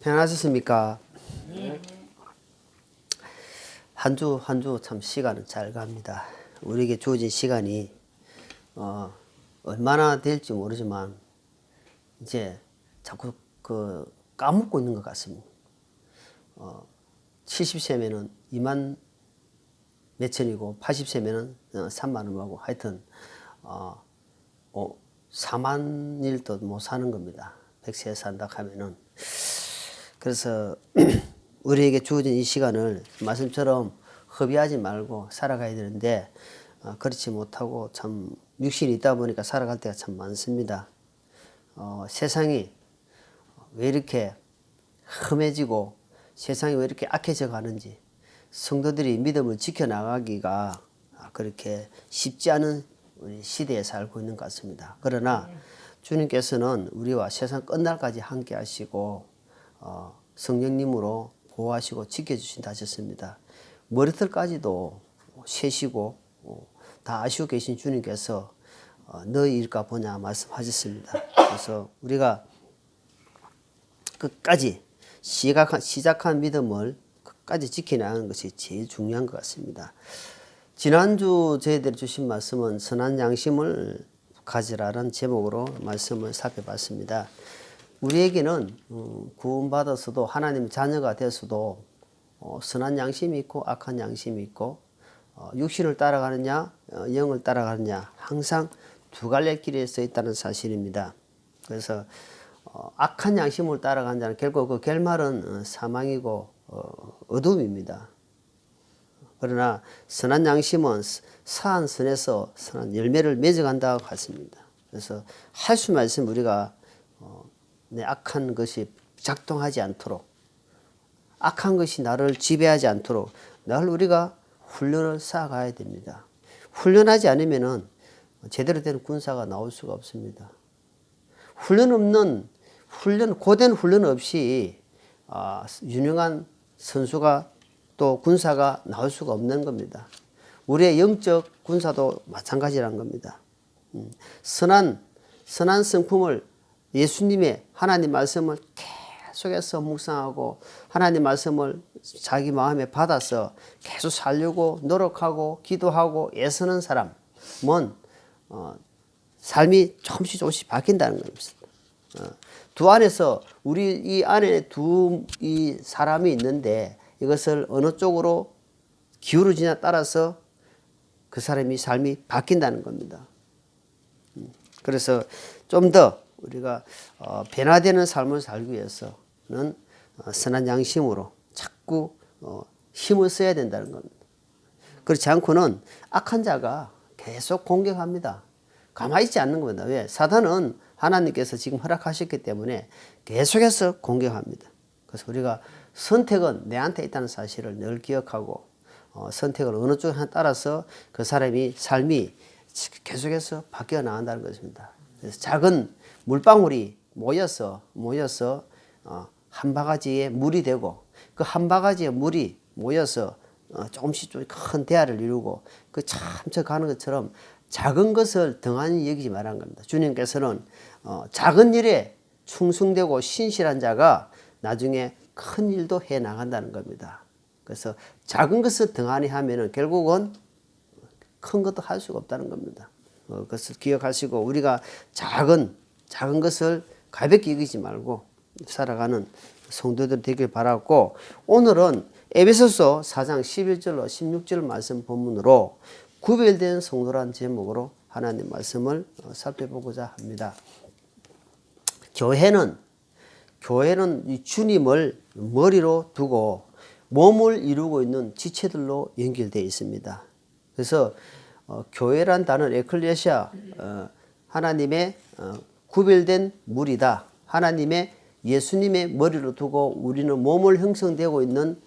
편하셨습니까? 한 주 한 주 참 시간은 잘 갑니다. 우리에게 주어진 시간이 얼마나 될지 모르지만 이제 자꾸 까먹고 있는 것 같습니다. 70세면은 2만 몇천이고 80세면은 3만 얼마고 하여튼 4만 일도 못 사는 겁니다. 100세 산다 하면은. 그래서 우리에게 주어진 이 시간을 말씀처럼 허비하지 말고 살아가야 되는데 그렇지 못하고 참 육신이 있다 보니까 살아갈 때가 참 많습니다. 세상이 왜 이렇게 험해지고 세상이 왜 이렇게 악해져 가는지 성도들이 믿음을 지켜나가기가 그렇게 쉽지 않은 우리 시대에 살고 있는 것 같습니다. 그러나 주님께서는 우리와 세상 끝날까지 함께 하시고 성령님으로 보호하시고 지켜주신다 하셨습니다. 머리털까지도 세시고 다 아시고 계신 주님께서 너희 일까 보냐 말씀하셨습니다. 그래서 우리가 끝까지 시작한 믿음을 끝까지 지켜나가는 것이 제일 중요한 것 같습니다. 지난주 저희들이 주신 말씀은 선한 양심을 가지라는 제목으로 말씀을 살펴봤습니다. 우리에게는 구원받아서도 하나님 자녀가 되어서도 선한 양심이 있고 악한 양심이 있고 육신을 따라가느냐 영을 따라가느냐 항상 두 갈래 길에 서 있다는 사실입니다. 그래서 악한 양심을 따라가는 자는 결국 그 결말은 사망이고 어둠입니다. 그러나 선한 양심은 사한 선에서 선한 열매를 맺어간다고 했습니다. 그래서 할 수 말씀 우리가 내 악한 것이 작동하지 않도록 악한 것이 나를 지배하지 않도록 늘 우리가 훈련을 쌓아가야 됩니다. 훈련하지 않으면은 제대로 된 군사가 나올 수가 없습니다. 고된 훈련 없이 유능한 선수가 또 군사가 나올 수가 없는 겁니다. 우리의 영적 군사도 마찬가지라는 겁니다. 선한 성품을 예수님의 하나님 말씀을 계속해서 묵상하고 하나님 말씀을 자기 마음에 받아서 계속 살려고 노력하고 기도하고 애쓰는 사람은 삶이 조금씩 바뀐다는 겁니다. 두 안에서 우리 이 안에 이 사람이 있는데 이것을 어느 쪽으로 기울어지냐 따라서 그 사람이 삶이 바뀐다는 겁니다. 그래서 좀 더 우리가 변화되는 삶을 살기 위해서는 선한 양심으로 자꾸 힘을 써야 된다는 겁니다. 그렇지 않고는 악한 자가 계속 공격합니다. 가만히 있지 않는 겁니다. 왜? 사단은 하나님께서 지금 허락하셨기 때문에 계속해서 공격합니다. 그래서 우리가 선택은 내한테 있다는 사실을 늘 기억하고 선택을 어느 쪽에 따라서 그 사람이 삶이 계속해서 바뀌어 나간다는 것입니다. 그래서 작은 물방울이 모여서 한 바가지에 물이 되고 그 한 바가지에 물이 모여서 조금씩 큰 대야를 이루고 그 참쳐 가는 것처럼 작은 것을 등한히 여기지 말라는 겁니다. 주님께서는 작은 일에 충성되고 신실한 자가 나중에 큰 일도 해 나간다는 겁니다. 그래서 작은 것을 등한히 하면은 결국은 큰 것도 할 수가 없다는 겁니다. 그것을 기억하시고 우리가 작은 것을 가볍게 여기지 말고 살아가는 성도들 되길 바라고, 오늘은 에베소서 4장 11절로 16절 말씀 본문으로 구별된 성도란 제목으로 하나님 말씀을 살펴보고자 합니다. 교회는 주님을 머리로 두고 몸을 이루고 있는 지체들로 연결되어 있습니다. 그래서 교회란 단어는 에클레시아, 하나님의 구별된 무리다. 하나님의 예수님의 머리로 두고 우리는 몸을 형성되고 있는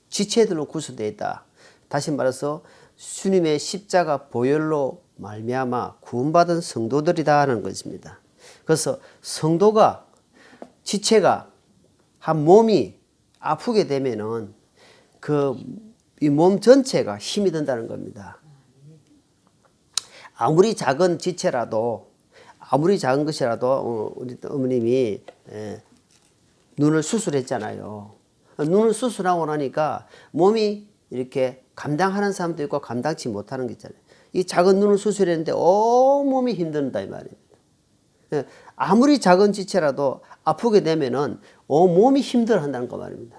지체들로 구성되어 있다. 다시 말해서 주님의 십자가 보혈로 말미암아 구원받은 성도들이다 하는 것입니다. 그래서 성도가 지체가 한 몸이 아프게 되면은 이 몸 전체가 힘이 든다는 겁니다. 아무리 작은 지체라도 아무리 작은 것이라도 우리 어머님이 눈을 수술했잖아요. 눈을 수술하고 나니까 몸이 이렇게 감당하는 사람도 있고 감당치 못하는 게 있잖아요. 이 작은 눈을 수술했는데 온몸이 힘든다 이 말입니다. 아무리 작은 지체라도 아프게 되면은 온몸이 힘들어한다는 거 말입니다.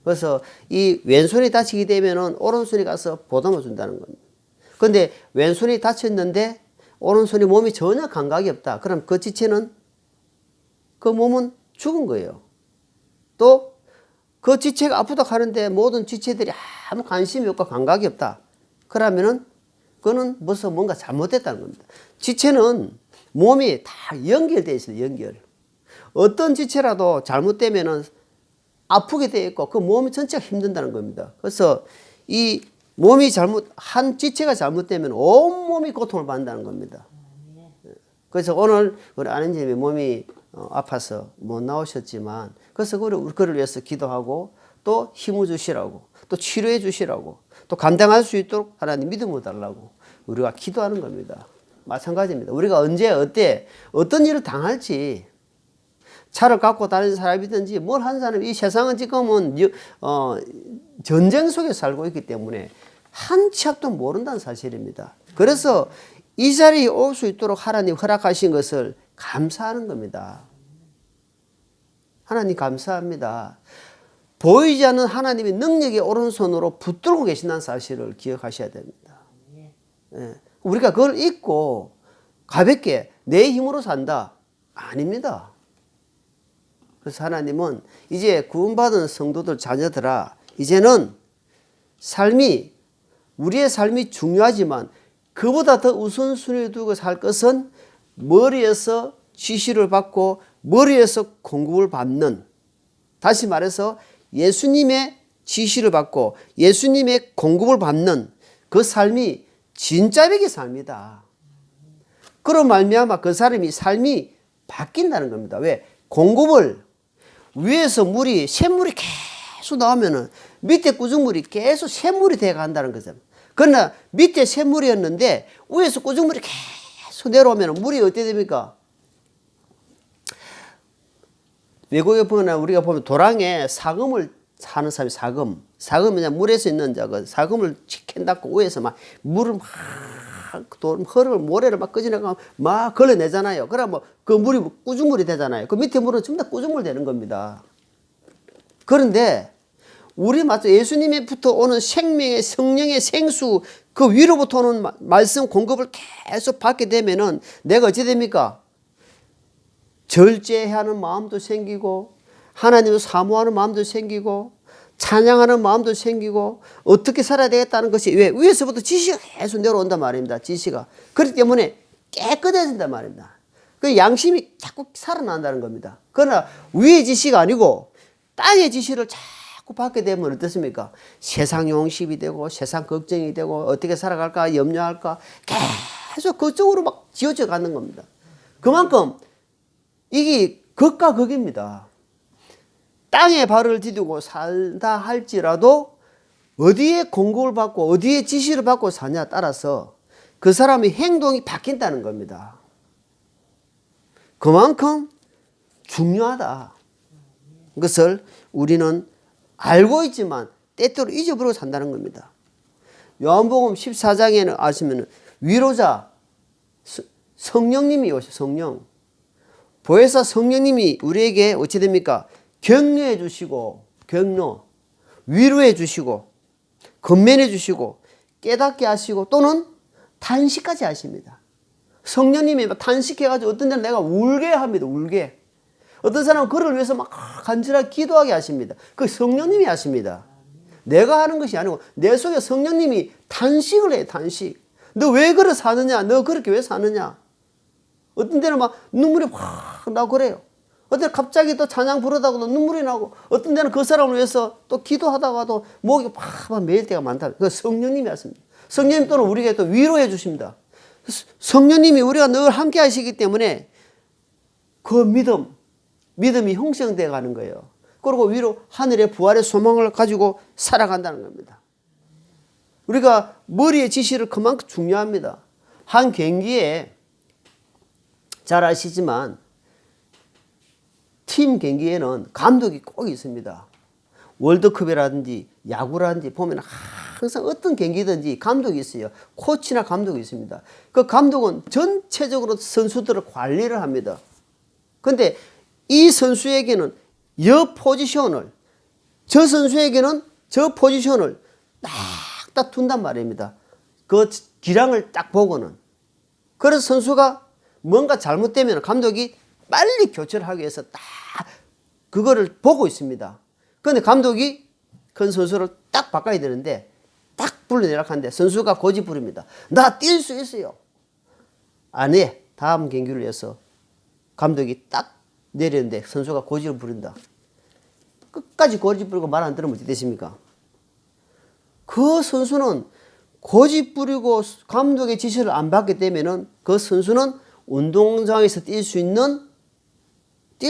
그래서 이 왼손이 다치게 되면은 오른손이 가서 보듬어 준다는 겁니다. 그런데 왼손이 다쳤는데 오른손이 몸이 전혀 감각이 없다. 그럼 그 지체는 그 몸은 죽은 거예요. 또 그 지체가 아프다 하는데 모든 지체들이 아무 관심이 없고 감각이 없다. 그러면은 그거는 벌써 뭔가 잘못됐다는 겁니다. 지체는 몸이 다 연결되어 있어요. 연결. 어떤 지체라도 잘못되면은 아프게 되어 있고 그 몸이 전체가 힘든다는 겁니다. 그래서 이 몸이 한 지체가 잘못되면 온몸이 고통을 받는다는 겁니다. 그래서 오늘 우리 아내님이 몸이 아파서 못 나오셨지만 그래서 그를 위해서 기도하고 또 힘을 주시라고 또 치료해 주시라고 또 감당할 수 있도록 하나님 믿음을 달라고 우리가 기도하는 겁니다. 마찬가지입니다. 우리가 언제 어떤 일을 당할지 차를 갖고 다니는 사람이든지 뭘 하는 사람이 이 세상은 지금은 전쟁 속에 살고 있기 때문에 한 치 앞도 모른다는 사실입니다. 그래서 이 자리에 올 수 있도록 하나님 허락하신 것을 감사하는 겁니다. 하나님 감사합니다. 보이지 않는 하나님의 능력의 오른손으로 붙들고 계신다는 사실을 기억하셔야 됩니다. 예. 우리가 그걸 잊고 가볍게 내 힘으로 산다? 아닙니다. 그래서 하나님은 이제 구원받은 성도들 자녀들아 이제는 우리의 삶이 중요하지만 그보다 더 우선순위에 두고 살 것은 머리에서 지시를 받고 머리에서 공급을 받는, 다시 말해서 예수님의 지시를 받고 예수님의 공급을 받는 그 삶이 진짜백의 삶이다. 그런 말미암아 그 사람이 삶이 바뀐다는 겁니다. 왜? 공급을 위에서 샘물이 계속 나오면은 밑에 꾸중물이 계속 샘물이 되어 간다는 거죠. 그러나 밑에 샘물이었는데 위에서 꾸중물이 계속 내려오면 물이 어떻게 됩니까? 외국에 보면 우리가 보면 도랑에 사금을 사는 사람이 사금이 물에서 있는 자가 사금을 캔닫고 위에서 막 물을 흐름을 모래를 막 끄집어내고 막 걸러내잖아요. 그러면 그 물이 꾸중물이 되잖아요. 그 밑에 물은 전부 다 꾸중물 되는 겁니다. 그런데 우리 예수님의부터 오는 생명의 성령의 생수 그 위로부터 오는 말씀 공급을 계속 받게 되면은 내가 어찌 됩니까? 절제하는 마음도 생기고 하나님을 사모하는 마음도 생기고 찬양하는 마음도 생기고 어떻게 살아야 되겠다는 것이 왜? 위에서부터 지시가 계속 내려온단 말입니다. 지시가. 그렇기 때문에 깨끗해진단 말입니다. 그 양심이 자꾸 살아난다는 겁니다. 그러나 위의 지시가 아니고 땅의 지시를 자꾸 받게 되면 어떻습니까? 세상 용심이 되고 세상 걱정이 되고 어떻게 살아갈까 염려할까 계속 그쪽으로 막 지어져 가는 겁니다. 그만큼 이게 극과 극입니다. 땅에 발을 디디고 살다 할지라도 어디에 공급을 받고 어디에 지시를 받고 사냐에 따라서 그 사람의 행동이 바뀐다는 겁니다. 그만큼 중요하다. 그것을 우리는 알고 있지만 때때로 잊어버리고 산다는 겁니다. 요한복음 14장에는 아시면 위로자 성령님이 오셔. 성령 보혜사 성령님이 우리에게 어찌 됩니까? 격려해 주시고 위로해 주시고 건면해 주시고 깨닫게 하시고 또는 탄식까지 하십니다. 성령님이 탄식해가지고 어떤 데는 내가 울게 합니다. 울게. 어떤 사람은 그를 위해서 막 간절하게 기도하게 하십니다. 그 성령님이 하십니다. 내가 하는 것이 아니고 내 속에 성령님이 탄식을 해요. 탄식. 너 왜 그렇게 사느냐? 너 그렇게 왜 사느냐? 어떤 데는 막 눈물이 확 나고 그래요. 어떤 데는 갑자기 또 찬양 부르다가도 눈물이 나고 어떤 데는 그 사람을 위해서 또 기도하다가도 목이 팍 메일 때가 많다. 그 성령님이 하십니다. 성령님 또는 우리에게 또 위로해 주십니다. 성령님이 우리가 늘 함께 하시기 때문에 그 믿음이 형성되어 가는 거예요. 그리고 위로 하늘의 부활의 소망을 가지고 살아간다는 겁니다. 우리가 머리의 지시를 그만큼 중요합니다. 한 경기에 잘 아시지만 팀 경기에는 감독이 꼭 있습니다. 월드컵이라든지 야구라든지 보면 항상 어떤 경기든지 감독이 있어요. 코치나 감독이 있습니다. 그 감독은 전체적으로 선수들을 관리를 합니다. 근데 이 선수에게는 여 포지션을, 저 선수에게는 저 포지션을 딱 둔단 말입니다. 그 기량을 딱 보고는. 그래서 선수가 뭔가 잘못되면 감독이 빨리 교체를 하기 위해서 딱 그거를 보고 있습니다. 그런데 감독이 큰 선수를 딱 바꿔야 되는데 딱 불러내라 하는데 선수가 고집 부립니다. 나 뛸 수 있어요. 안 해. 다음 경기를 위해서 감독이 딱 내렸는데 선수가 고집을 부린다. 끝까지 고집 부리고 말 안 들으면 어떻게 되십니까? 그 선수는 고집 부리고 감독의 지시를 안 받게 되면은 그 선수는 운동장에서 뛸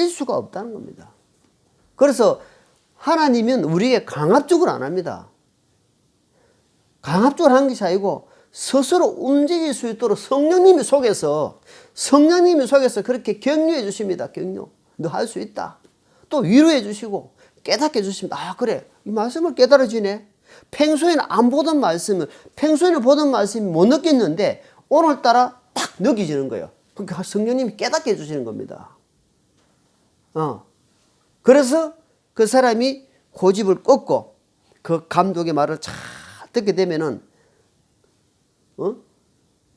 수가 없다는 겁니다. 그래서 하나님은 우리에게 강압적으로 안 합니다. 강압적으로 하는 것이 아니고 스스로 움직일 수 있도록 성령님이 속에서 그렇게 격려해 주십니다. 격려. 너 할 수 있다. 또 위로해 주시고 깨닫게 해 주십니다. 아, 그래. 이 말씀을 깨달아지네. 평소에는 안 보던 말씀을, 평소에는 보던 말씀이 못 느꼈는데 오늘따라 딱 느껴지는 거예요. 그러니까 성령님이 깨닫게 해주시는 겁니다. 그래서 그 사람이 고집을 꺾고 그 감독의 말을 잘 듣게 되면은,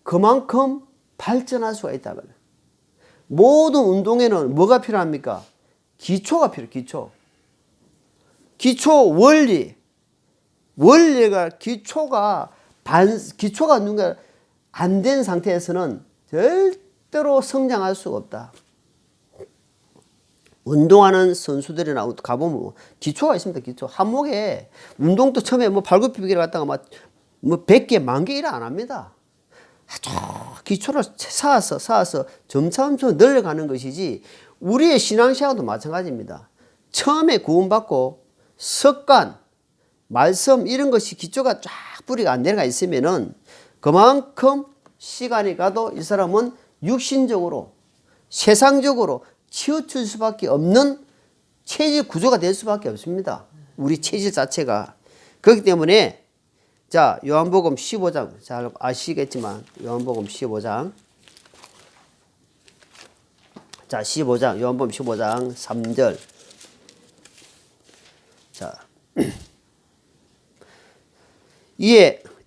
그만큼 발전할 수가 있다고요. 모든 운동에는 뭐가 필요합니까? 기초가 필요해요, 기초. 기초 원리가 기초가 누가 안 된 상태에서는 절대로 성장할 수가 없다. 운동하는 선수들이나 가보면 기초가 있습니다. 기초. 한목에 운동도 처음에 발굽히기를 갖다가 뭐 100개, 10,000개 일 안 합니다. 아주 기초를 쌓아서 점차점차 늘려가는 것이지 우리의 신앙생활도 마찬가지입니다. 처음에 구원받고 습관, 말씀 이런 것이 기초가 쫙 뿌리가 안 내려가 있으면은 그만큼 시간이 가도 이 사람은 육신적으로 세상적으로 치우칠 수밖에 없는 체질 구조가 될 수밖에 없습니다. 우리 체질 자체가. 그렇기 때문에 자, 요한복음 15장 잘 아시겠지만 요한복음 15장 자, 15장 요한복음 15장 3절 자,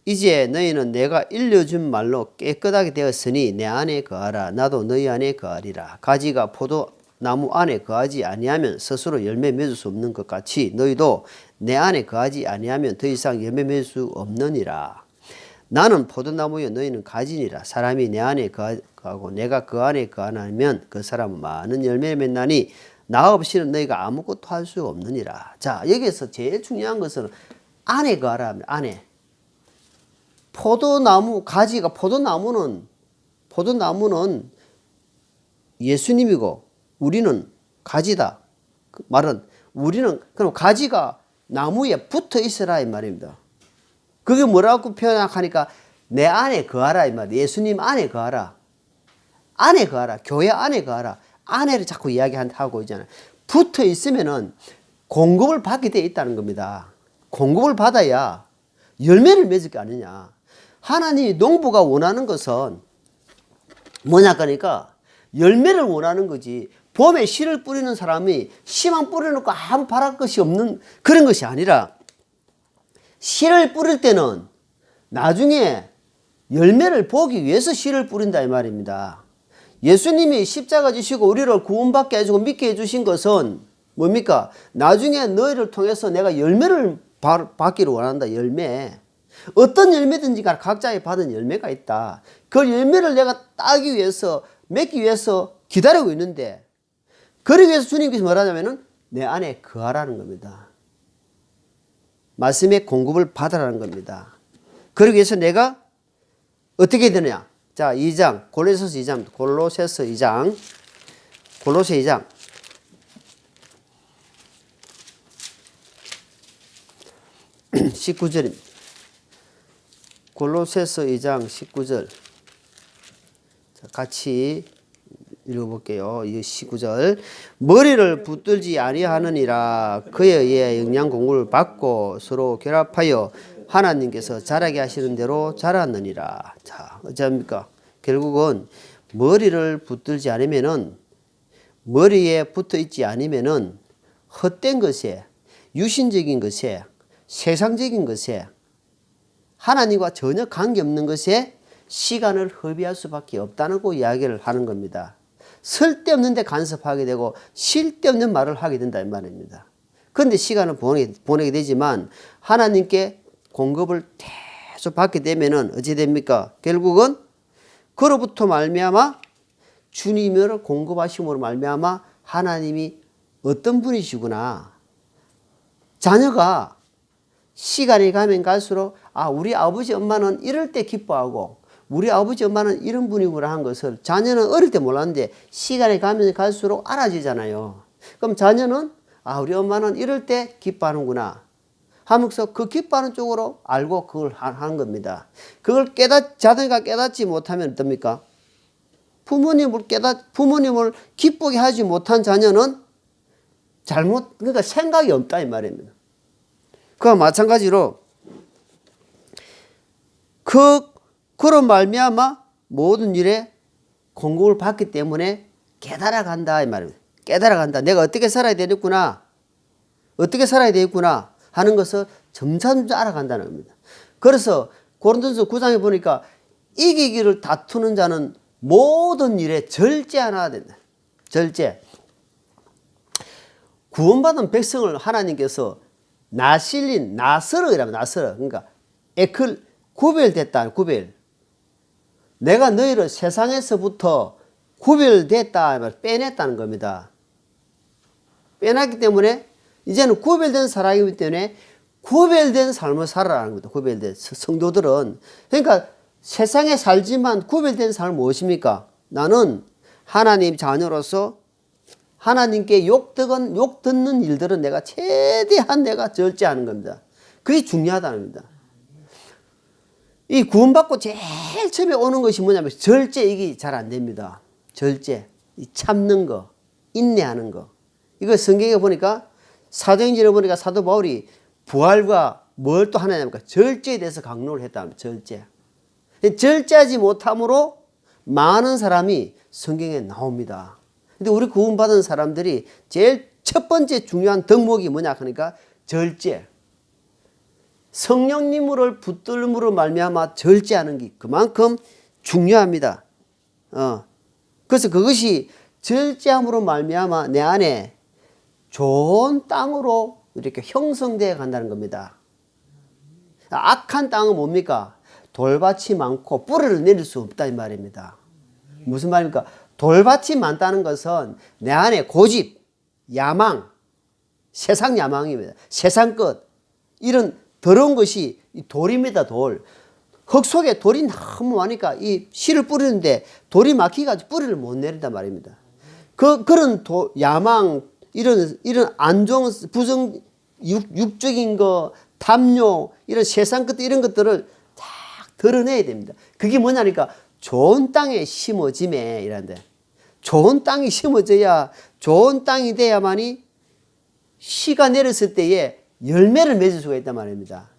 이제 너희는 내가 일러준 말로 깨끗하게 되었으니 내 안에 거하라. 나도 너희 안에 거하리라. 가지가 포도나무 안에 거하지 아니하면 스스로 열매 맺을 수 없는 것 같이 너희도 내 안에 거하지 아니하면 더 이상 열매 맺을 수 없느니라. 나는 포도나무여 너희는 가지니라. 사람이 내 안에 거하고 내가 그 안에 거하면 그 사람은 많은 열매를 맺나니 나 없이는 너희가 아무것도 할 수 없느니라. 자, 여기서 제일 중요한 것은 안에 거하라. 안에. 포도나무는 예수님이고 우리는 가지다. 그 말은 우리는 그럼 가지가 나무에 붙어 있으라 이 말입니다. 그게 뭐라고 표현하니까 내 안에 거하라 이 말이에요. 예수님 안에 거하라. 안에 거하라. 교회 안에 거하라. 안에를 자꾸 이야기하고 있잖아요. 붙어 있으면은 공급을 받게 돼 있다는 겁니다. 공급을 받아야 열매를 맺을 게 아니냐. 하나님이 농부가 원하는 것은 뭐냐 그러니까 열매를 원하는 거지. 봄에 씨를 뿌리는 사람이 씨만 뿌려놓고 아무 바랄 것이 없는 그런 것이 아니라 씨를 뿌릴 때는 나중에 열매를 보기 위해서 씨를 뿌린다 이 말입니다. 예수님이 십자가 지시고 우리를 구원받게 해주고 믿게 해주신 것은 뭡니까? 나중에 너희를 통해서 내가 열매를 받기를 원한다. 열매. 어떤 열매든지 각자의 받은 열매가 있다. 그 열매를 내가 따기 위해서 맺기 위해서 기다리고 있는데 그러기 위해서 주님께서 뭐라냐면은 내 안에 거하라는 겁니다. 말씀의 공급을 받으라는 겁니다. 그러기 위해서 내가 어떻게 되느냐? 자, 2장 골로새 2장 19절입니다. 골로새서 2장 19절 같이 읽어볼게요. 이 19절. 머리를 붙들지 아니하느니라. 그에 의해 영양 공급을 받고 서로 결합하여 하나님께서 자라게 하시는 대로 자랐느니라. 자, 어찌합니까? 결국은 머리를 붙들지 않으면은, 머리에 붙어 있지 않으면은 헛된 것에, 유신적인 것에, 세상적인 것에, 하나님과 전혀 관계없는 것에 시간을 허비할 수밖에 없다는 거 이야기를 하는 겁니다. 쓸데없는 데 간섭하게 되고 쓸데없는 말을 하게 된다 이 말입니다. 그런데 시간을 보내게 되지만 하나님께 공급을 계속 받게 되면은 어찌 됩니까? 결국은 그로부터 말미암아 주님을 공급하심으로 말미암아 하나님이 어떤 분이시구나. 자녀가 시간이 가면 갈수록 우리 아버지 엄마는 이럴 때 기뻐하고 우리 아버지 엄마는 이런 분이구나 한 것을 자녀는 어릴 때 몰랐는데 시간이 가면 갈수록 알아지잖아요. 그럼 자녀는 우리 엄마는 이럴 때 기뻐하는구나 하면서 그 기뻐하는 쪽으로 알고 그걸 하는 겁니다. 그걸 자녀가 깨닫지 못하면 어떻습니까? 부모님을 기쁘게 하지 못한 자녀는 그러니까 생각이 없다 이 말입니다. 그와 마찬가지로 그런 말미암아 모든 일에 공급을 받기 때문에 깨달아간다 이 말입니다. 깨달아간다. 내가 어떻게 살아야 되겠구나. 어떻게 살아야 되겠구나 하는 것을 점점 알아간다는 겁니다. 그래서 고린도전서 9장에 보니까 이기기를 다투는 자는 모든 일에 절제하나 된다. 절제. 구원받은 백성을 하나님께서 나서러이라면 나서러. 그러니까 구별됐다. 구별. 내가 너희를 세상에서부터 구별됐다. 빼냈다는 겁니다. 빼놨기 때문에 이제는 구별된 사람이기 때문에 구별된 삶을 살아라는 겁니다. 구별된 성도들은. 그러니까 세상에 살지만 구별된 삶은 무엇입니까? 나는 하나님 자녀로서 하나님께 욕 듣는 일들은 내가 최대한 내가 절제하는 겁니다. 그게 중요하다는 겁니다. 이 구원받고 제일 처음에 오는 것이 뭐냐면 절제. 이게 잘 안 됩니다. 절제. 참는 거, 인내하는 거. 이거 성경에 보니까 사도행전에 보니까 사도 바울이 부활과 뭘 또 하느냐니까 절제에 대해서 강조를 했다. 절제. 절제하지 못함으로 많은 사람이 성경에 나옵니다. 근데 우리 구원받은 사람들이 제일 첫 번째 중요한 덕목이 뭐냐 하니까 절제. 성령님을 붙들므로 말미암아 절제하는 게 그만큼 중요합니다. 그래서 그것이 절제함으로 말미암아 내 안에 좋은 땅으로 이렇게 형성되어 간다는 겁니다. 악한 땅은 뭡니까? 돌밭이 많고 뿌리를 내릴 수 없다 이 말입니다. 무슨 말입니까? 돌밭이 많다는 것은 내 안에 고집, 야망, 세상 야망입니다. 세상 것, 이런 더러운 것이 돌입니다. 돌. 흙 속에 돌이 너무 많으니까 이 씨를 뿌리는데 돌이 막히가지고 뿌리를 못 내린단 말입니다. 그런 야망, 이런 안 좋은 육적인 거, 탐욕, 이런 세상 것들, 이런 것들을 딱 드러내야 됩니다. 그게 뭐냐니까 좋은 땅에 심어짐에 이란데, 좋은 땅이 심어져야, 좋은 땅이 돼야만이 씨가 내렸을 때에 열매를 맺을 수가 있단 말입니다.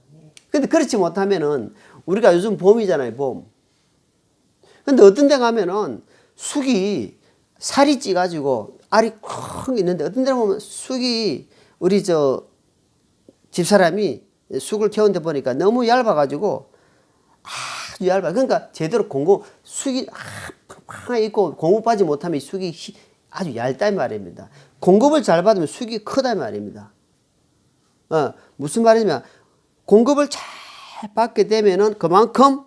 근데 그렇지 못하면은 우리가 요즘 봄이잖아요, 봄. 근데 어떤 데 가면은 쑥이 살이 찌가지고 알이 콩 있는데 어떤 데 보면 쑥이 우리 집사람이 쑥을 캐온 데 보니까 너무 얇아가지고 아주 얇아. 그러니까 제대로 쑥이 팡팡 있고 공급받지 못하면 쑥이 아주 얇다 말입니다. 공급을 잘 받으면 쑥이 크다 말입니다. 무슨 말이냐면 공급을 잘 받게 되면은 그만큼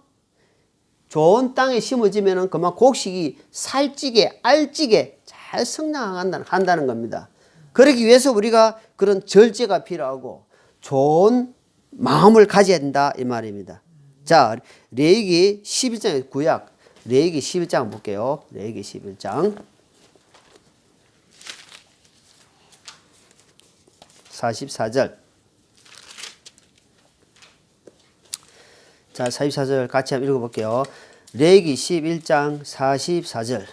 좋은 땅에 심어지면은 그만 곡식이 살찌게 알찌게 잘 성장한다는 겁니다. 그러기 위해서 우리가 그런 절제가 필요하고 좋은 마음을 가져야 된다 이 말입니다. 자, 레위기 11장의 구약, 레위기 11장 볼게요. 레위기 11장 44절. 자, 44절 같이 한번 읽어볼게요. 레위기 11장 44절.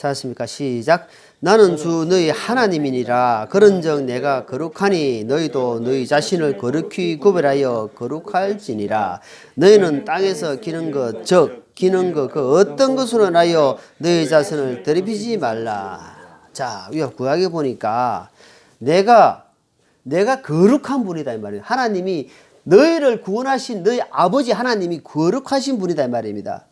찾았습니까? 시작. 나는 주 너희 하나님이니라. 그런즉 내가 거룩하니 너희도 너희 자신을 거룩히 구별하여 거룩할지니라. 너희는 땅에서 기는 것 즉 기는 것 그 어떤 것으로 인하여 너희 자신을 더럽히지 말라. 자, 우리가 구약에 보니까 내가 거룩한 분이다 이 말이에요. 하나님이 너희를 구원하신 너희 아버지 하나님이 거룩하신 분이다 이 말입니다.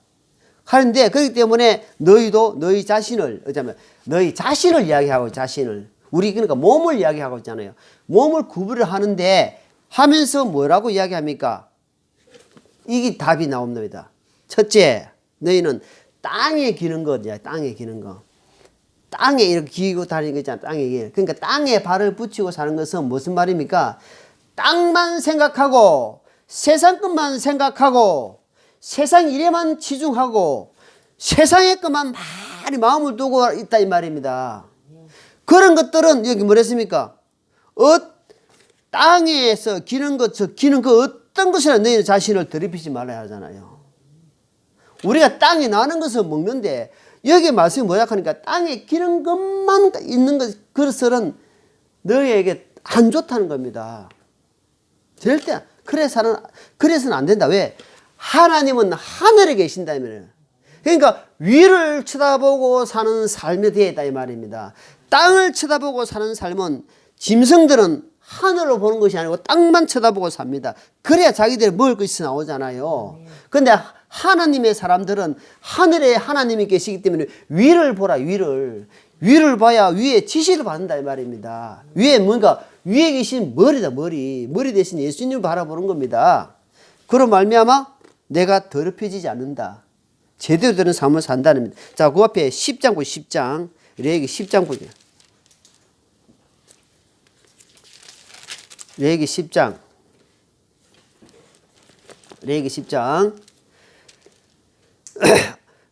하는데 그렇기 때문에 너희도 너희 자신을 어쩌면 너희 자신을 이야기하고 자신을 우리 그러니까 몸을 이야기하고 있잖아요. 몸을 구분을 하는데 하면서 뭐라고 이야기합니까? 이게 답이 나옵니다. 첫째, 너희는 땅에 기는 거야. 땅에 기는 거. 땅에 이렇게 기고 다니는 거 있잖아. 땅에 기. 그러니까 땅에 발을 붙이고 사는 것은 무슨 말입니까? 땅만 생각하고 세상 것만 생각하고 세상 일에만 치중하고 세상의 것만 많이 마음을 두고 있다 이 말입니다. 그런 것들은 여기 뭐랬습니까? 땅에서 기는 것, 기는 그 어떤 것이나 너희 자신을 더럽히지 말아야 하잖아요. 우리가 땅에 나는 것을 먹는데 여기 말씀이 뭐야 하니까 땅에 기는 것만 있는 것, 그것은 너희에게 안 좋다는 겁니다. 절대 그래서는 안 된다. 왜? 하나님은 하늘에 계신다면 그러니까 위를 쳐다보고 사는 삶이 되어 있다 이 말입니다. 땅을 쳐다보고 사는 삶은 짐승들은 하늘로 보는 것이 아니고 땅만 쳐다보고 삽니다. 그래야 자기들이 먹을 것이 나오잖아요. 그런데 하나님의 사람들은 하늘에 하나님이 계시기 때문에 위를 보라. 위를 봐야 위에 지시를 받는다 이 말입니다. 위에 뭔가 위에 계신 머리다. 머리 대신 예수님을 바라보는 겁니다. 그로 말미암아 내가 더럽혀지지 않는다. 제대로 되는 삶을 산다는 겁니다. 자, 그 앞에 10장 보죠. 10장. 레위기 10장 보죠. 레위기 10장. 레위기 10장.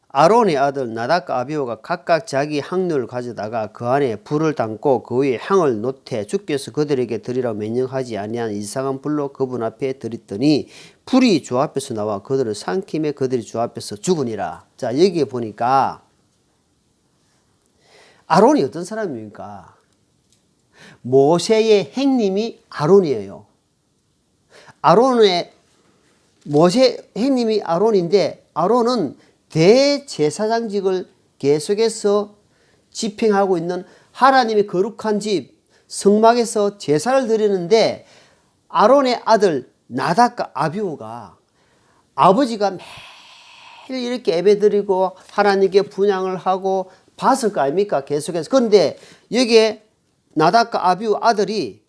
아론의 아들 나답과 아비후가 각각 자기 향로를 가져다가 그 안에 불을 담고 그 위에 향을 놓되 주께서 그들에게 드리라고 명령하지 아니한 이상한 불로 그분 앞에 드렸더니 불이 주 앞에서 나와 그들을 삼킴에 그들이 주 앞에서 죽으니라. 자, 여기에 보니까 아론이 어떤 사람입니까? 모세의 형님이 아론이에요. 모세 형님이 아론인데 아론은 대제사장직을 계속해서 집행하고 있는 하나님의 거룩한 집 성막에서 제사를 드리는데 아론의 아들 나답과 아비후가 아버지가 매일 이렇게 예배드리고 하나님께 분향을 하고 봤을 거 아닙니까? 계속해서. 그런데 여기에 나답과 아비후 아들이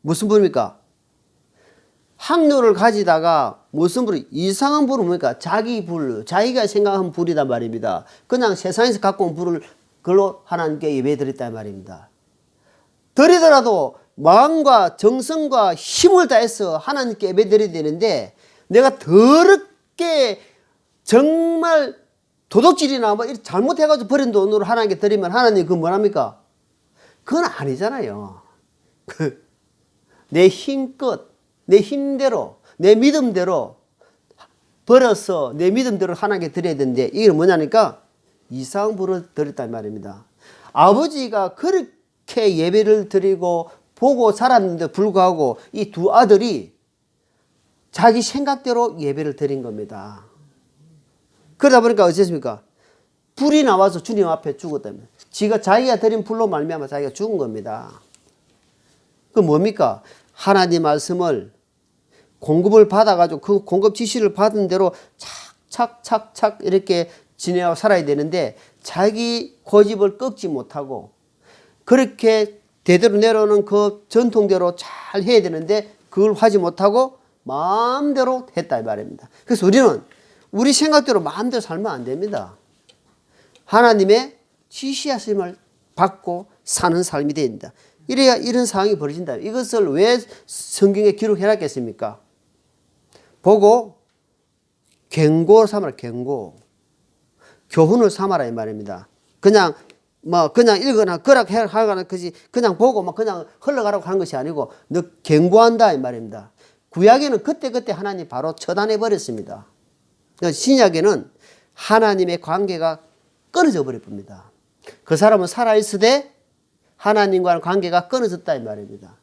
무슨 불입니까? 향로를 가지다가 무슨 불이 이상한 불은 뭡니까? 자기 불, 자기가 생각한 불이란 말입니다. 그냥 세상에서 갖고 온 불을 그걸로 하나님께 예배드렸단 말입니다. 드리더라도 마음과 정성과 힘을 다해서 하나님께 예배드려야 되는데 내가 더럽게 정말 도둑질이나 뭐 잘못해가지고 버린 돈으로 하나님께 드리면 하나님 그건 뭐랍니까? 그건 아니잖아요. 내 힘껏 내 힘대로 내 믿음대로 벌어서 내 믿음대로 하나님께 드려야 되는데 이게 뭐냐니까 이상한 불을 드렸단 말입니다. 아버지가 그렇게 예배를 드리고 보고 살았는데 불구하고 이 두 아들이 자기 생각대로 예배를 드린 겁니다. 그러다 보니까 어쨌습니까? 불이 나와서 주님 앞에 죽었다면 지가 자기가 드린 불로 말미암아 자기가 죽은 겁니다. 그 뭡니까? 하나님 말씀을 공급을 받아가지고 그 공급 지시를 받은 대로 착착착착 이렇게 지내어 살아야 되는데 자기 고집을 꺾지 못하고 그렇게 대대로 내려오는 그 전통대로 잘 해야 되는데 그걸 하지 못하고 마음대로 했다 이 말입니다. 그래서 우리는 우리 생각대로 마음대로 살면 안 됩니다. 하나님의 지시하심을 받고 사는 삶이 됩니다. 이래야 이런 상황이 벌어진다. 이것을 왜 성경에 기록해놨겠습니까? 보고 경고 삼아라. 경고. 교훈을 삼아라 이 말입니다. 그냥 읽거나 하거나 그냥 보고 그냥 흘러가라고 하는 것이 아니고 너 경고한다 이 말입니다. 구약에는 그때 하나님 바로 처단해 버렸습니다. 신약에는 하나님의 관계가 끊어져 버릴 겁니다. 그 사람은 살아있으되 하나님과의 관계가 끊어졌다 이 말입니다.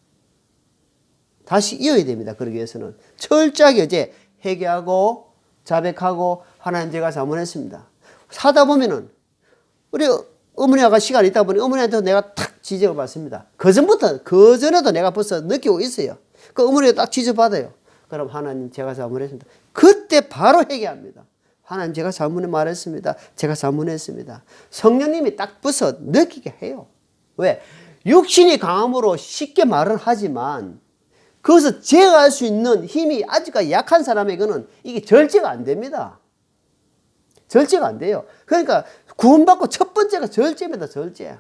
다시 이어야 됩니다. 그러기 위해서는 철저하게 이제 회개하고 자백하고 하나님 제가 잘못했습니다. 사다 보면은 우리 어머니가 시간이 있다 보니 어머니한테 내가 탁 지적을 받습니다. 그전에도 내가 벌써 느끼고 있어요. 그 어머니가 딱 지적받아요. 그럼 하나님 제가 잘못했습니다. 그때 바로 회개합니다. 하나님 제가 잘못 말했습니다. 제가 잘못했습니다. 성령님이 딱 벌써 느끼게 해요. 왜? 육신이 강함으로 쉽게 말은 하지만 그것을 제어할 수 있는 힘이 아직까지 약한 사람에게는 이게 절제가 안 됩니다. 절제가 안 돼요. 그러니까 구원받고 첫 번째가 절제입니다. 절제.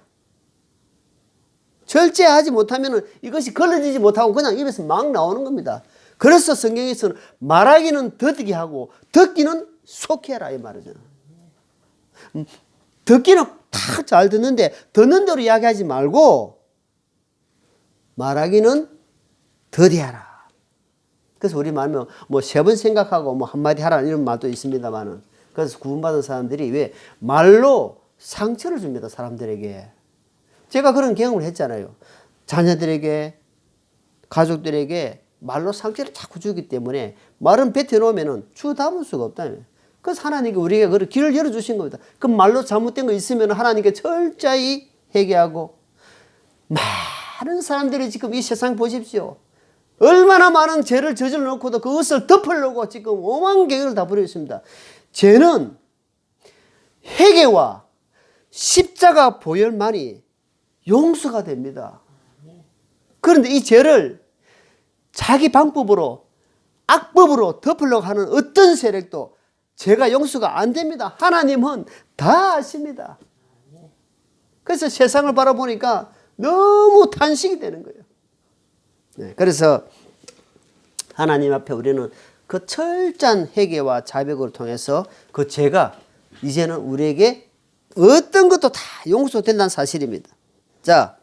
절제하지 못하면 이것이 걸러지지 못하고 그냥 입에서 막 나오는 겁니다. 그래서 성경에서는 말하기는 더디게 하고 듣기는 속히 해라 이 말이잖아. 듣기는 다 잘 듣는데 듣는 대로 이야기하지 말고 말하기는 더디하라. 그래서 우리 말하면 뭐 3번 생각하고 뭐 한마디 하라 이런 말도 있습니다만은 그래서 구원받은 사람들이 왜 말로 상처를 줍니다. 사람들에게. 제가 그런 경험을 했잖아요. 자녀들에게 가족들에게 말로 상처를 자꾸 주기 때문에 말은 뱉어놓으면 주 담을 수가 없다며. 그래서 하나님께 우리에게 그 길을 열어주신 겁니다. 그 말로 잘못된 거 있으면 하나님께 철저히 회개하고 많은 사람들이 지금 이 세상 보십시오. 얼마나 많은 죄를 저질러 놓고도 그것을 덮으려고 지금 오만 개를 다 부리고 있습니다. 죄는 회개와 십자가 보혈만이 용서가 됩니다. 그런데 이 죄를 자기 방법으로 악법으로 덮으려고 하는 어떤 세력도 죄가 용서가 안 됩니다. 하나님은 다 아십니다. 그래서 세상을 바라보니까 너무 탄식이 되는 거예요. 네, 그래서 하나님 앞에 우리는 그 철저한 회개와 자백을 통해서 그 죄가 이제는 우리에게 어떤 것도 다 용서된다는 사실입니다. 자,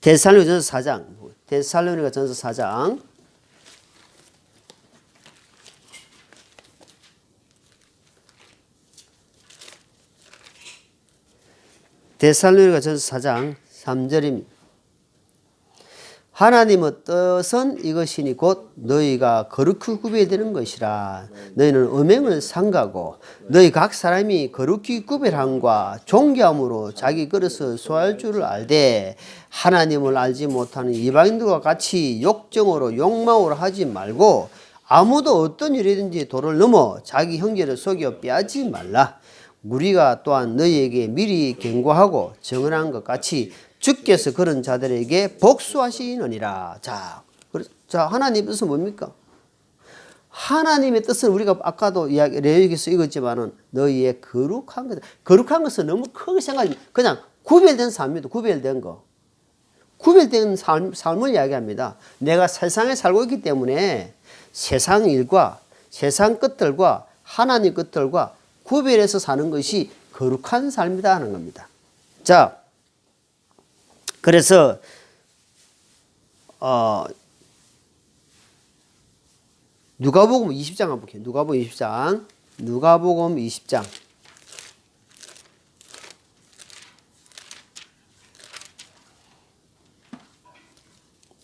데살로니가전서 4장. 데살로니가전서 4장. 데살로니가전서 4장 3절입니다. 하나님의 뜻은 이것이니 곧 너희가 거룩히 구별되는 것이라. 너희는 음행을 삼가고 너희 각 사람이 거룩히 구별함과 존귀함으로 자기 그릇을 소화할 줄을 알되 하나님을 알지 못하는 이방인들과 같이 욕정으로 욕망으로 하지 말고 아무도 어떤 일이든지 도를 넘어 자기 형제를 속여 빼앗지 말라. 우리가 또한 너희에게 미리 경고하고 정언한 것 같이 주께서 그런 자들에게 복수하시느니라. 자, 하나님의 뜻은 뭡니까? 하나님의 뜻은 우리가 아까도 레위기에서 읽었지만은 너희의 거룩한 것. 거룩한 것은 너무 크게 생각하지. 그냥 구별된 삶입니다. 구별된 거. 구별된 삶을 이야기합니다. 내가 세상에 살고 있기 때문에 세상 일과 세상 것들과 하나님 것들과 구별해서 사는 것이 거룩한 삶이다 하는 겁니다. 자, 그래서 누가복음 20장 한번 볼게요. 누가복음 20장. 누가복음 20장.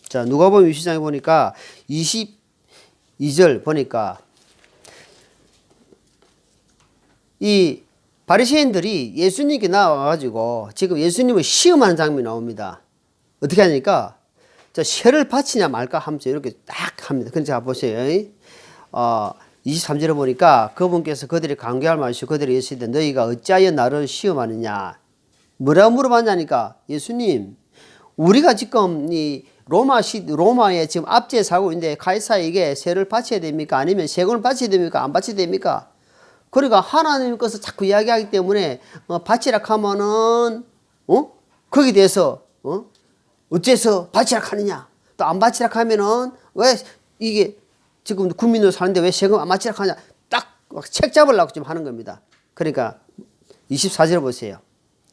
자, 누가복음 20장에 보니까 22절 보니까 이 바리새인들이 예수님께 나와가지고 지금 예수님을 시험하는 장면이 나옵니다. 어떻게 하니까 쇠를 바치냐 말까 하면서 이렇게 딱 합니다. 그래서 자 보세요. 23절에 보니까 그분께서 그들이 강교할 말이시고 그들이 예수님께 너희가 어찌하여 나를 시험하느냐. 뭐라고 물어봤냐니까 예수님 우리가 지금 이 로마에 지금 압제에 살고 있는데 가이사에게 쇠를 바쳐야 됩니까? 아니면 세금을 바쳐야 됩니까? 안 바쳐야 됩니까? 그러니까 하나님 것을 자꾸 이야기하기 때문에 바치라 하면은 거기에 대해서 어째서 바치라 하느냐 또 안 바치라 하면은 왜 이게 지금 국민으로 사는데 왜 세금 안 바치라 하냐 딱 책 잡으려고 지금 하는 겁니다. 그러니까 24절 보세요.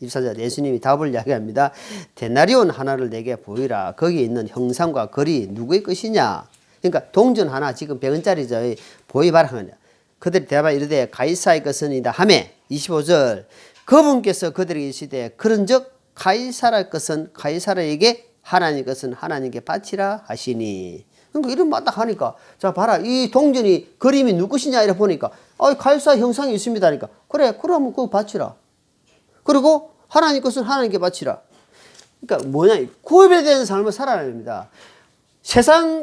24절 예수님이 답을 이야기합니다. 데나리온 하나를 내게 보이라. 거기에 있는 형상과 글이 누구의 것이냐. 그러니까 동전 하나 지금 100원짜리죠. 보이봐라 하느냐. 그들이 대답하여 이르되 가이사의 것이니이다 하매 25절 그분께서 그들에게 이르시되 그런즉 가이사라 것은 가이사라에게 하나님 것은 하나님께 바치라 하시니. 그러니까 이런 말딱 하니까 자 봐라 이 동전이 그림이 누구 것이냐 이래 보니까 가이사 형상이 있습니다 하니까 그래 그러면 그거 바치라. 그리고 하나님 것은 하나님께 바치라. 그러니까 뭐냐 구별된 삶을 살아야 됩니다. 세상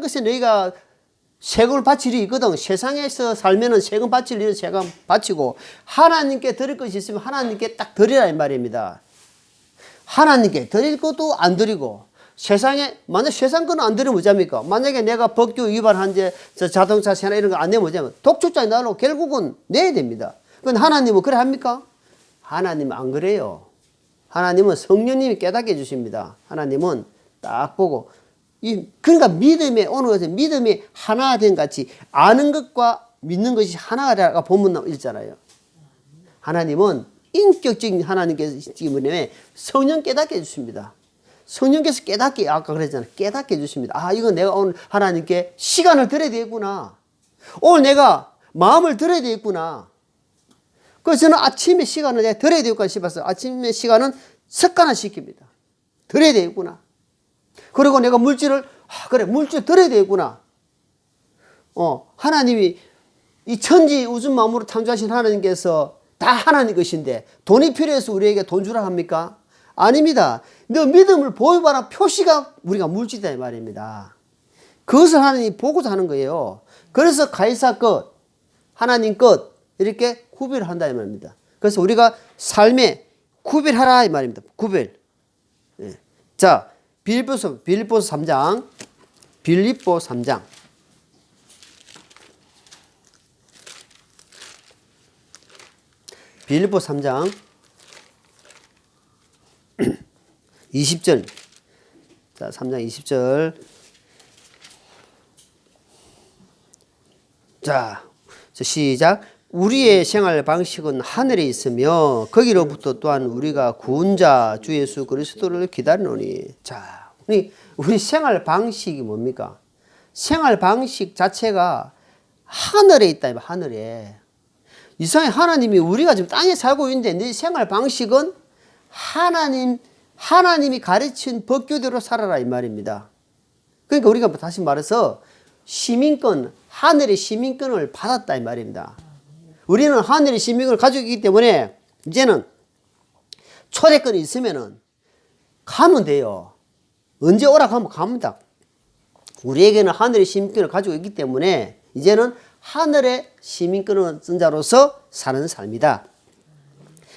것에 너희가 세금을 바칠 일이 있거든. 세상에서 살면은 세금 바칠 일은 세금 바치고 하나님께 드릴 것이 있으면 하나님께 딱 드리라 이 말입니다. 하나님께 드릴 것도 안 드리고 세상에 만약 세상 거는 안 드리면 뭐합니까? 만약에 내가 법규 위반한 저 자동차 세나 이런 거 안 내면 뭐냐면 독촉장에 나오고 결국은 내야 됩니다. 근데 하나님은 그래 합니까? 하나님은 안 그래요. 하나님은 성령님이 깨닫게 해주십니다. 하나님은 딱 보고 그러니까 믿음에 오는 것은 믿음이 하나 된 같이 아는 것과 믿는 것이 하나가 본문 있잖아요. 하나님은 인격적인 하나님께서 때문에 성령 깨닫게 해주십니다. 성령께서 깨닫게 아까 그랬잖아요. 깨닫게 해주십니다. 이거 내가 오늘 하나님께 시간을 드려야 되겠구나. 오늘 내가 마음을 드려야 되겠구나. 그래서 저는 아침에 시간을 내가 드려야 되겠구나 싶어서 아침에 시간은 습관화 시킵니다. 드려야 되겠구나. 그리고 내가 물질을 그래 물질 드려야 되겠구나. 하나님이 이 천지 우주 만물을 창조하신 하나님께서 다 하나님 것인데 돈이 필요해서 우리에게 돈 주라 합니까? 아닙니다. 너 믿음을 보여봐라 표시가 우리가 물질이다 이 말입니다. 그것을 하나님이 보고자 하는 거예요. 그래서 가이사 것, 하나님 것 이렇게 구별을 한다 이 말입니다. 그래서 우리가 삶에 구별하라 이 말입니다. 구별. 예. 자, 빌립보서 3장. 빌립보 3장. 빌립보 3장 20절. 자, 3장 20절. 자, 시작. 우리의 생활 방식은 하늘에 있으며 거기로부터 또한 우리가 구원자 주 예수 그리스도를 기다리노니. 자, 우리 생활 방식이 뭡니까? 생활 방식 자체가 하늘에 있다. 하늘에. 이상하게 하나님이 우리가 지금 땅에 살고 있는데 네 생활 방식은 하나님이 가르친 법규대로 살아라 이 말입니다. 그러니까 우리가 다시 말해서 시민권, 하늘의 시민권을 받았다 이 말입니다. 우리는 하늘의 시민권을 가지고 있기 때문에 이제는 초대권이 있으면은 가면 돼요. 언제 오라 하면 갑니다. 우리에게는 하늘의 시민권을 가지고 있기 때문에 이제는 하늘의 시민권을 쓴 자로서 사는 삶이다.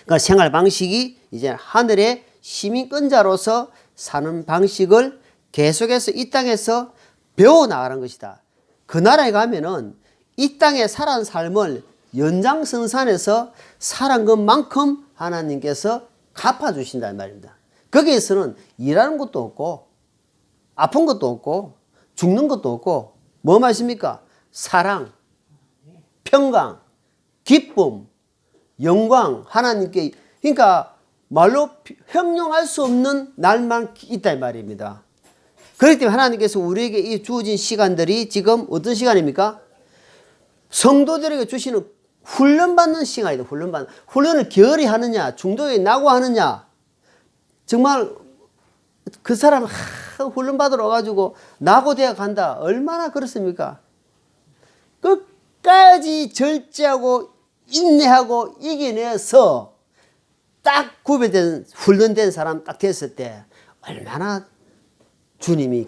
그러니까 생활 방식이 이제 하늘의 시민권자로서 사는 방식을 계속해서 이 땅에서 배워나가는 것이다. 그 나라에 가면은 이 땅에 살아온 삶을 연장선상에서 살아온 것만큼 하나님께서 갚아주신다는 말입니다. 거기에서는 일하는 것도 없고 아픈 것도 없고 죽는 것도 없고 뭐 말씀입니까? 사랑, 평강, 기쁨, 영광 하나님께 그러니까 말로 형용할 수 없는 날만 있다 이 말입니다. 그렇기 때문에 하나님께서 우리에게 이 주어진 시간들이 지금 어떤 시간입니까? 성도들에게 주시는 훈련받는 시간이다. 훈련을 게으리 하느냐 중도에 낙오하느냐 정말 그 사람 훈련받으러 와가지고 낙오되어 간다. 얼마나 그렇습니까? 끝까지 절제하고 인내하고 이겨내서 딱 구별된 훈련된 사람 딱 됐을 때 얼마나 주님이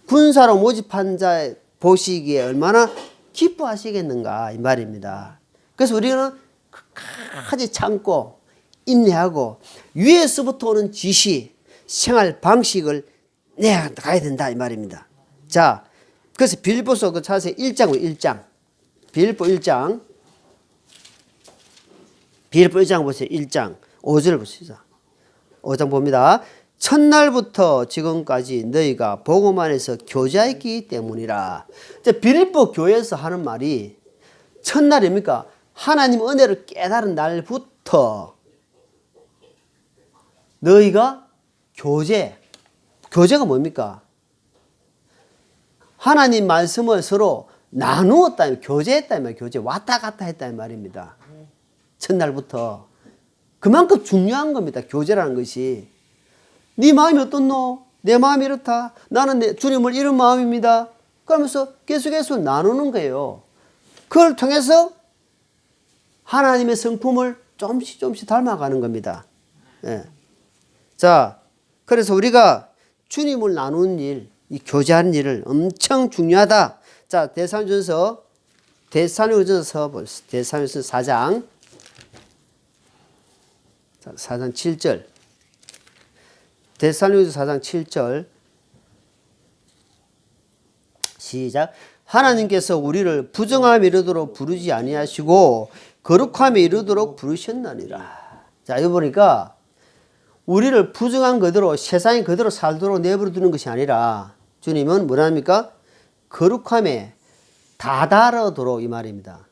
군사로 모집한 자 보시기에 얼마나 기뻐하시겠는가 이 말입니다. 그래서 우리는 끝까지 참고 인내하고 위에서부터 오는 지시 생활 방식을 내야 가야 된다 이 말입니다. 자, 그래서 빌립보서 그 찾으세요. 1장 빌립보 1장 보세요. 1장 5절 보시죠. 5장 봅니다. 첫날부터 지금까지 너희가 복음 안에서 교제했기 때문이라. 빌립보 교회에서 하는 말이 첫날입니까? 하나님 은혜를 깨달은 날부터 너희가 교제가 뭡니까? 하나님 말씀을 서로 나누었다, 교제했다, 교제 왔다 갔다 했다 말입니다. 첫날부터. 그만큼 중요한 겁니다. 교제라는 것이. 네 마음이 어떻노? 내 마음이 이렇다. 나는 주님을 이런 마음입니다. 그러면서 계속해서 나누는 거예요. 그걸 통해서 하나님의 성품을 조금씩 닮아가는 겁니다. 예. 자, 그래서 우리가 주님을 나누는 일, 이 교제하는 일을 엄청 중요하다. 자, 데살로니가전서 보겠습니다. 데살로니가전서 4장 7절. 데살로니가전서 4장 7절. 시작. 하나님께서 우리를 부정함에 이르도록 부르지 아니하시고 거룩함에 이르도록 부르셨나니라. 자, 여기 보니까 우리를 부정한 그대로 세상이 그대로 살도록 내버려 두는 것이 아니라 주님은 뭐라 합니까? 거룩함에 다다르도록 이 말입니다.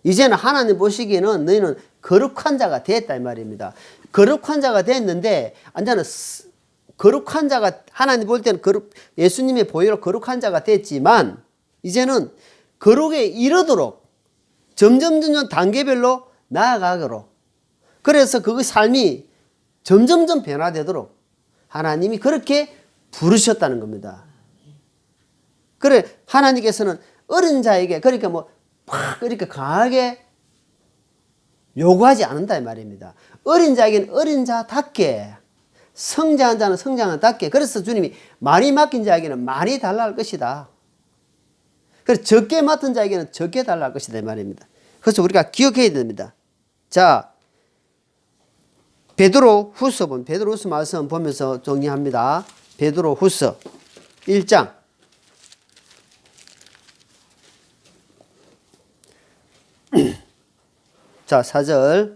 이제는 하나님 보시기에는 너희는 거룩한 자가 됐다 이 말입니다. 거룩한 자가 됐는데 이제는 거룩한 자가 하나님 볼 때는 예수님의 보혈로 거룩한 자가 됐지만 이제는 거룩에 이르도록 점점 단계별로 나아가도록 그래서 그 삶이 점점점 변화되도록 하나님이 그렇게 부르셨다는 겁니다. 그래 하나님께서는 어린 자에게 그러니까 뭐 막 이렇게 강하게 요구하지 않는다 이 말입니다. 어린 자에게는 어린 자답게 성장한 자는 성장한 자답게 그래서 주님이 많이 맡긴 자에게는 많이 달라 할 것이다. 그래서 적게 맡은 자에게는 적게 달라 할 것이다 이 말입니다. 그래서 우리가 기억해야 됩니다. 자, 베드로후서 말씀 보면서 정리합니다. 베드로후서 1장 자 4절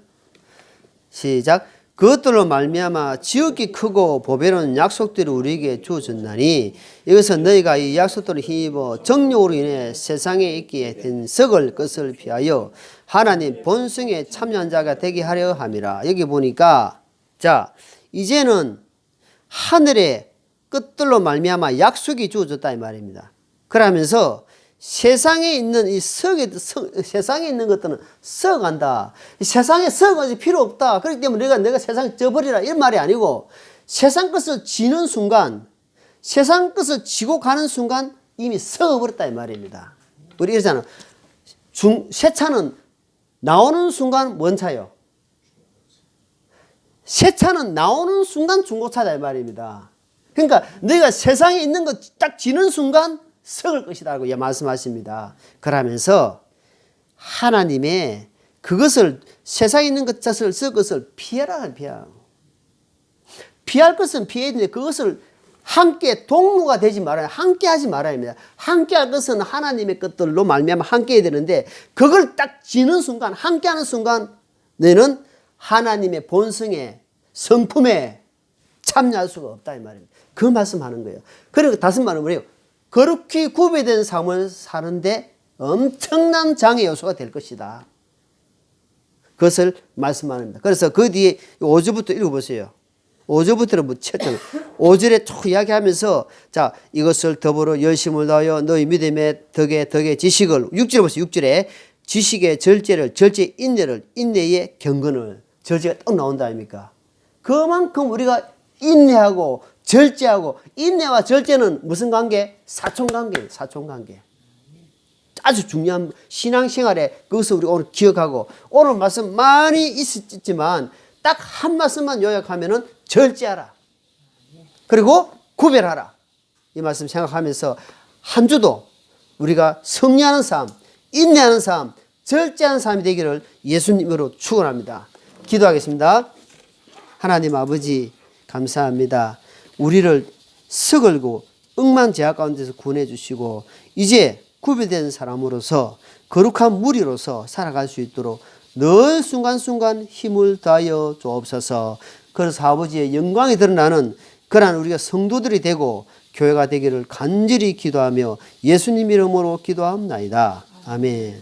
시작. 그것들로 말미암아 지극히 크고 보배로운 약속들이 우리에게 주어졌나니 이것은 너희가 이 약속들을 힘입어 정욕으로 인해 세상에 있기에 된 썩을 것을 피하여 하나님 본성에 참여한 자가 되게 하려 함이라. 여기 보니까 자 이제는 하늘의 끝들로 말미암아 약속이 주어졌다 이 말입니다. 그러면서 세상에 있는 세상에 있는 것들은 썩어간다. 세상에 썩어질 필요 없다. 그렇기 때문에 내가 세상 져버리라 이런 말이 아니고 세상 것을 지는 순간 세상 것을 지고 가는 순간 이미 썩어버렸다 이 말입니다. 우리 이러잖아. 새 차는 나오는 순간 뭔 차요? 새 차는 나오는 순간 중고차다 이 말입니다. 그러니까 너희가 세상에 있는 것 딱 지는 순간 썩을 것이라고 말씀하십니다. 그러면서 하나님의 그것을 세상에 있는 것을 썩을 것을 피해라 피할 것은 피해야 되는데 그것을 함께 동무가 되지 말아야 함께 하지 말아야 합니다. 함께 할 것은 하나님의 것들로 말미암아 함께 해야 되는데 그걸 딱 지는 순간 함께 하는 순간 너는 하나님의 본성에 성품에 참여할 수가 없다 이 말입니다. 그 말씀하는 거예요. 그리고 다시 말하면 뭐예요? 거룩히 구별된 삶을 사는데 엄청난 장애 요소가 될 것이다. 그것을 말씀합니다. 그래서 그 뒤에 5절부터 읽어보세요. 5절부터는 뭐 쳤잖아요. 5절에 쭉 이야기하면서 자 이것을 더불어 열심을 다하여 너희 믿음의 덕의 지식을 6절에 보세요. 6절에 지식의 절제를 절제 인내를 인내의 경건을 절제가 딱 나온다 아닙니까? 그만큼 우리가 인내하고 절제하고 인내와 절제는 무슨 관계? 사촌관계예요. 사촌관계. 아주 중요한 신앙생활에 그것을 우리 오늘 기억하고 오늘 말씀 많이 있었지만 딱 한 말씀만 요약하면은 절제하라. 그리고 구별하라. 이 말씀 생각하면서 한 주도 우리가 승리하는 삶, 인내하는 삶, 절제하는 삶이 되기를 예수님으로 축원합니다. 기도하겠습니다. 하나님 아버지 감사합니다. 우리를 서글고 억만제약 가운데서 구원해 주시고 이제 구별된 사람으로서 거룩한 무리로서 살아갈 수 있도록 늘 순간순간 힘을 다하여 주옵소서. 그래서 아버지의 영광이 드러나는 그러한 우리가 성도들이 되고 교회가 되기를 간절히 기도하며 예수님 이름으로 기도합니다. 아멘.